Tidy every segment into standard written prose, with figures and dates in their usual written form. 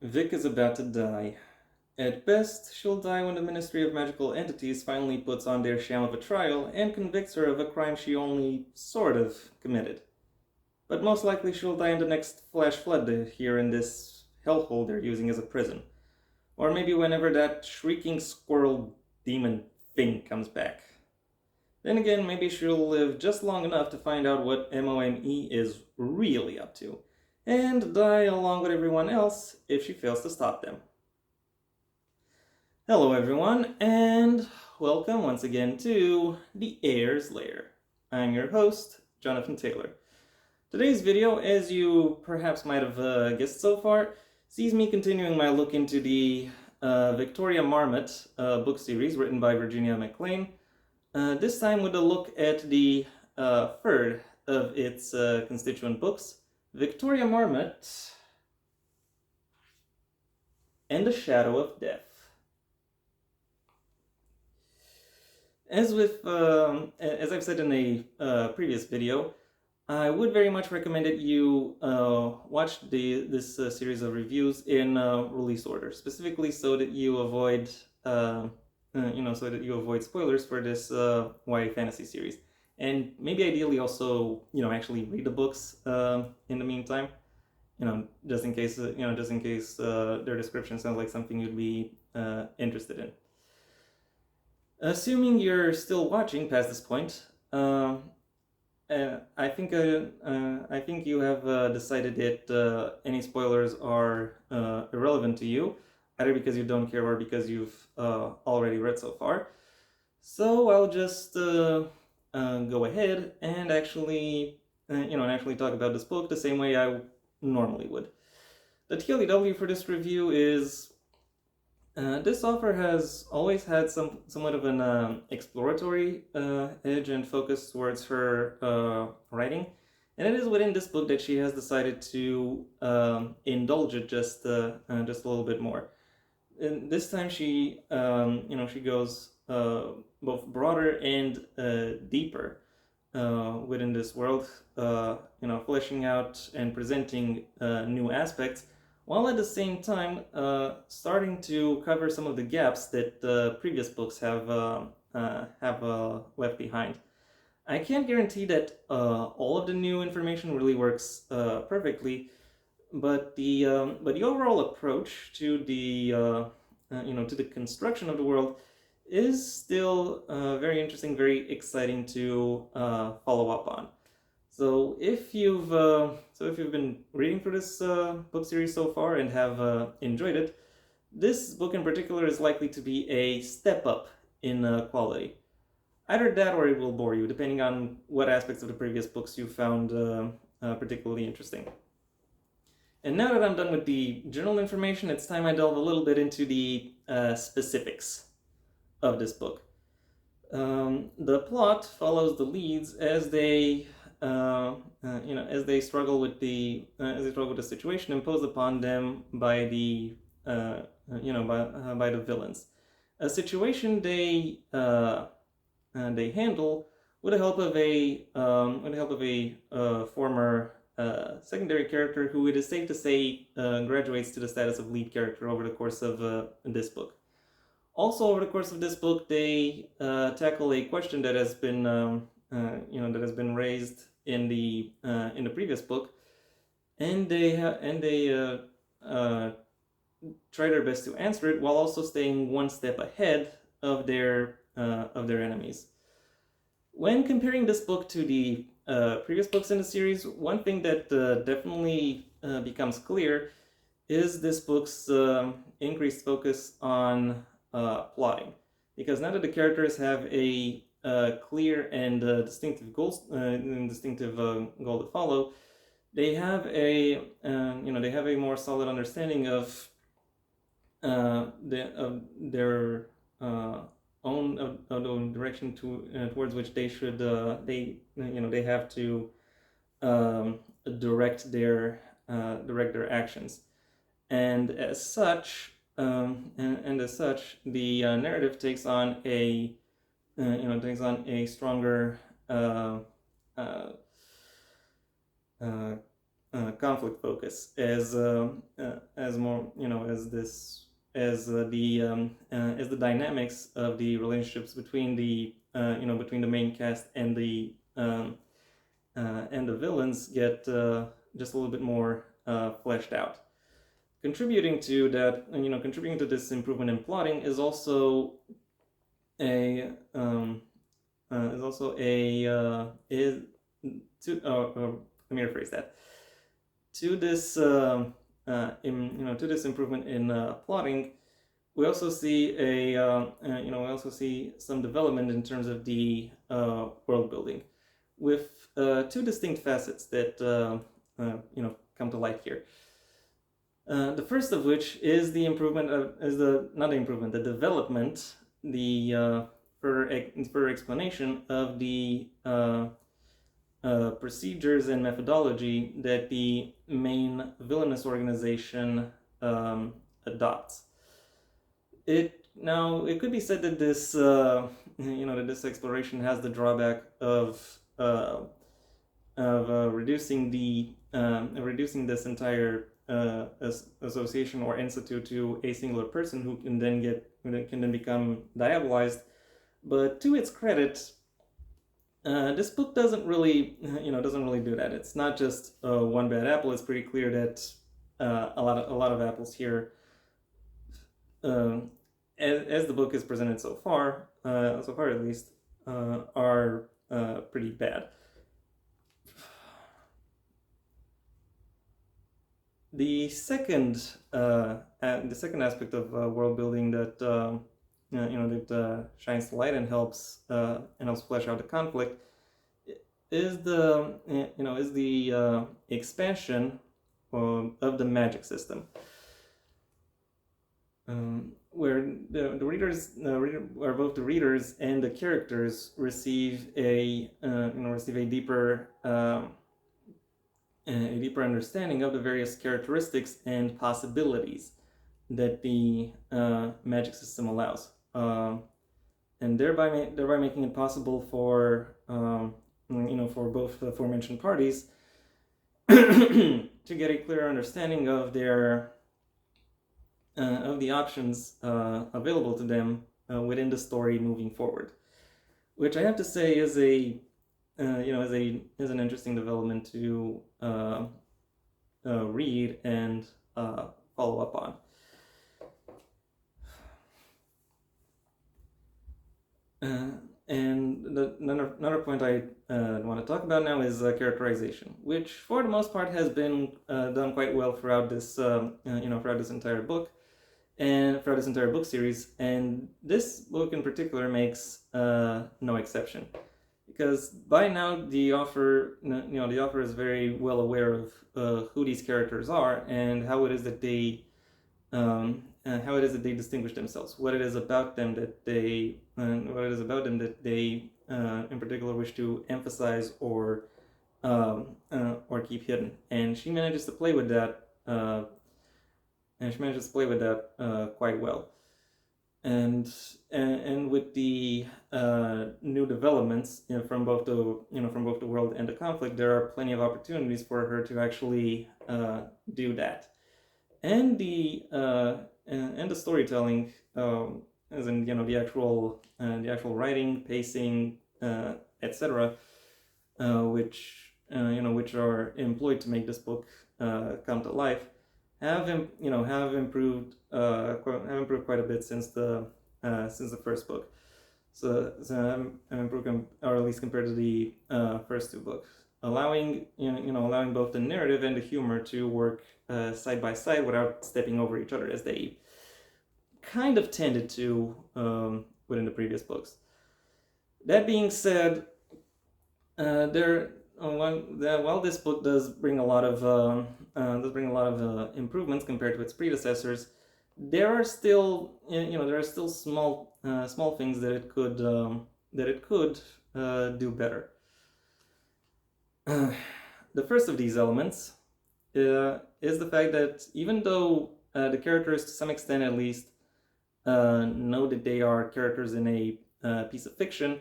Vic is about to die. At best, she'll die when the Ministry of Magical Entities finally puts on their sham of a trial and convicts her of a crime she only sort of committed. But most likely she'll die in the next flash flood here in this hellhole they're using as a prison. Or maybe whenever that shrieking squirrel demon thing comes back. Then again, maybe she'll live just long enough to find out what MOME is really up to, and die along with everyone else if she fails to stop them. Hello everyone, and welcome once again to the Heir's Lair. I'm your host, Jonathan Taylor. Today's video, as you perhaps might have guessed so far, sees me continuing my look into the Victoria Marmot book series written by Virginia McLean, this time with a look at the third of its constituent books, Victoria Marmot and the Shadow of Death. As I've said in a previous video, I would very much recommend that you watch this series of reviews in release order, specifically so that you avoid spoilers for this YA fantasy series, and maybe ideally also actually read the books in the meantime, just in case their description sounds like something you'd be interested in. Assuming you're still watching past this point, I think you have decided that any spoilers are irrelevant to you, either because you don't care or because you've already read so far. So I'll just go ahead and actually talk about this book the same way I normally would. The TLDW for this review is this author has always had somewhat of an exploratory edge and focus towards her writing, and it is within this book that she has decided to indulge it just a little bit more. And this time she goes both broader and deeper within this world, fleshing out and presenting new aspects, while at the same time starting to cover some of the gaps that previous books have left behind. I can't guarantee that all of the new information really works perfectly, but the overall approach to the construction of the world is still very interesting, very exciting to follow up on. So if you've been reading through this book series so far and have enjoyed it, this book in particular is likely to be a step up in quality. Either that or it will bore you, depending on what aspects of the previous books you found particularly interesting. And now that I'm done with the general information, it's time I delve a little bit into the specifics of this book. The plot follows the leads as they struggle with the situation imposed upon them by the by the villains. A situation they handle with the help of a former secondary character who, it is safe to say, graduates to the status of lead character over the course of this book. Also, over the course of this book, they tackle a question that has been raised in the previous book, and they try their best to answer it while also staying one step ahead of their enemies. When comparing this book to the previous books in the series, one thing that definitely becomes clear is this book's increased focus on plotting, because now that the characters have a clear and distinctive goal to follow, they have a more solid understanding of their own direction towards which they should they have to direct their actions, and as such the narrative takes on a stronger conflict focus as more, as the dynamics of the relationships between between the main cast and the villains get just a little bit more fleshed out. Contributing to that, contributing to this improvement in plotting is also a is to let me rephrase that. To this to this improvement in plotting, we also see we also see some development in terms of the world building, with two distinct facets that come to light here. The first of which is the improvement of the development, the further explanation of the procedures and methodology that the main villainous organization adopts. It could be said that this that this exploration has the drawback of reducing this entire association or institute to a singular person who can then become diabolized. But to its credit, this book doesn't really do that. It's not just one bad apple. It's pretty clear that a lot of apples here, as the book is presented so far at least, are pretty bad. The second aspect of world building that that shines the light and helps flesh out the conflict is the expansion of the magic system, where where both the readers and the characters receive a deeper understanding of the various characteristics and possibilities that the magic system allows, and thereby making it possible for for both the aforementioned parties to get a clearer understanding of their of the options available to them within the story moving forward, which I have to say is an interesting development to read and follow up on. And another point I want to talk about now is characterization, which for the most part has been done quite well throughout this throughout this entire book and throughout this entire book series, and this book in particular makes no exception, because by now the author is very well aware of who these characters are and how it is that they distinguish themselves, what it is about them that they in particular wish to emphasize or keep hidden, and she manages to play with that quite well. And with the new developments from both the world and the conflict, there are plenty of opportunities for her to actually do that. And the storytelling, as in the actual writing, pacing, etc., which are employed to make this book come to life, have improved quite a bit since the first book. So have improved, or at least compared to the first two books, allowing both the narrative and the humor to work side by side without stepping over each other, as they kind of tended to within the previous books. That being said, while this book does bring a lot of improvements compared to its predecessors, there are still small things that it could do better. The first of these elements is the fact that even though the characters, to some extent at least, know that they are characters in a piece of fiction,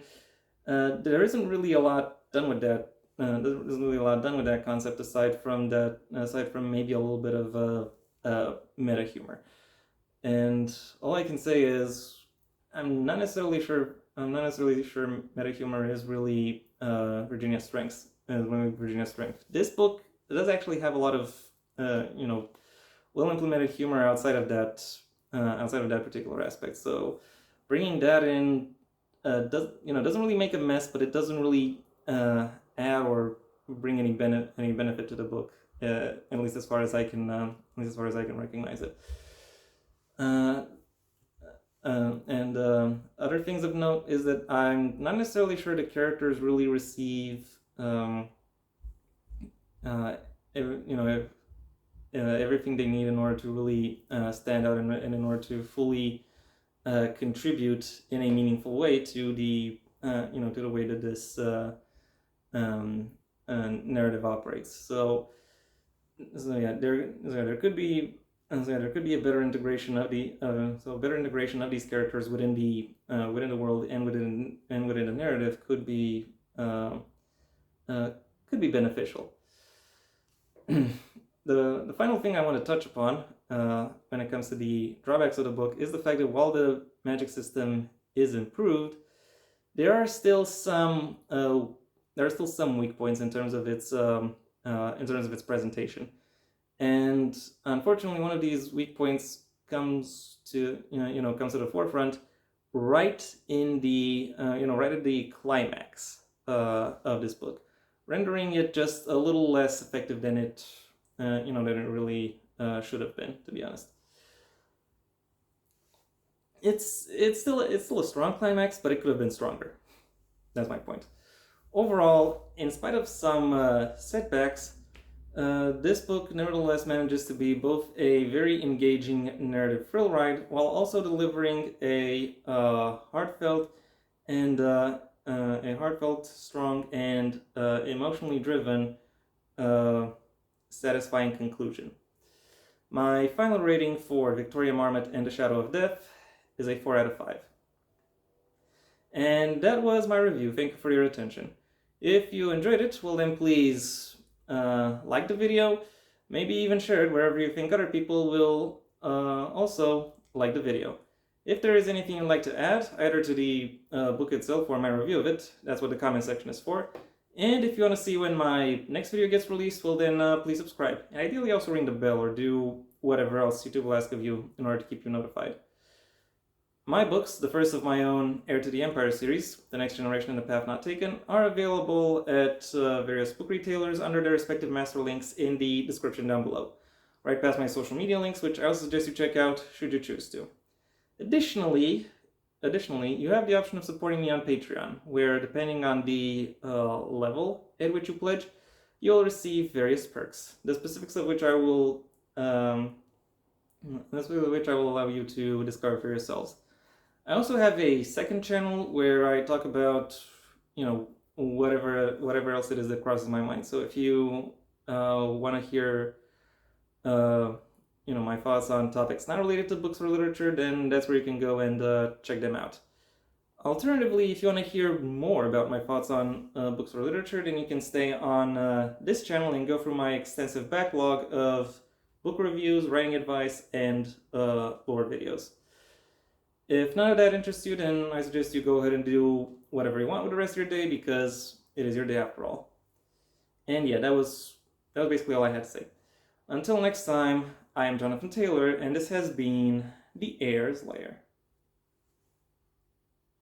there isn't really a lot done with that there's really a lot done with that concept aside from maybe a little bit of meta humor. And all I can say is I'm not necessarily sure meta humor is really Virginia's strength. This book does actually have a lot of well implemented humor outside of that particular aspect. So bringing that in doesn't really make a mess, but it doesn't really add or bring any benefit to the book, at least as far as I can recognize it. And other things of note is that I'm not necessarily sure the characters really receive everything they need in order to really stand out and in order to fully contribute in a meaningful way to the to the way that this narrative operates. So yeah, there could be a better integration of these characters within the world and within the narrative could be beneficial. The final thing I want to touch upon when it comes to the drawbacks of the book is the fact that while the magic system is improved, there are still some weak points in terms of its presentation. And unfortunately, one of these weak points comes to the forefront right in the right at the climax of this book, rendering it just a little less effective than it really should have been, to be honest. It's still a strong climax, but it could have been stronger. That's my point. Overall, in spite of some setbacks, this book nevertheless manages to be both a very engaging narrative thrill ride while also delivering a heartfelt, strong, and emotionally driven, satisfying conclusion. My final rating for Victoria Marmot and the Shadow of Death is a 4 out of 5. And that was my review. Thank you for your attention. If you enjoyed it, well then please like the video, maybe even share it wherever you think other people will also like the video. If there is anything you'd like to add, either to the book itself or my review of it, that's what the comment section is for. And if you want to see when my next video gets released, well then please subscribe. And ideally also ring the bell or do whatever else YouTube will ask of you in order to keep you notified. My books, the first of my own Heir to the Empire series, The Next Generation and The Path Not Taken, are available at various book retailers under their respective master links in the description down below, right past my social media links, which I also suggest you check out should you choose to. Additionally, you have the option of supporting me on Patreon, where depending on the level at which you pledge, you'll receive various perks, the specifics of which I will allow you to discover for yourselves. I also have a second channel where I talk about, whatever else it is that crosses my mind. So if you want to hear, my thoughts on topics not related to books or literature, then that's where you can go and check them out. Alternatively, if you want to hear more about my thoughts on books or literature, then you can stay on this channel and go through my extensive backlog of book reviews, writing advice, and lore videos. If none of that interests you, then I suggest you go ahead and do whatever you want with the rest of your day, because it is your day after all. And yeah, that was basically all I had to say. Until next time, I am Jonathan Taylor, and this has been The Heir's Lair.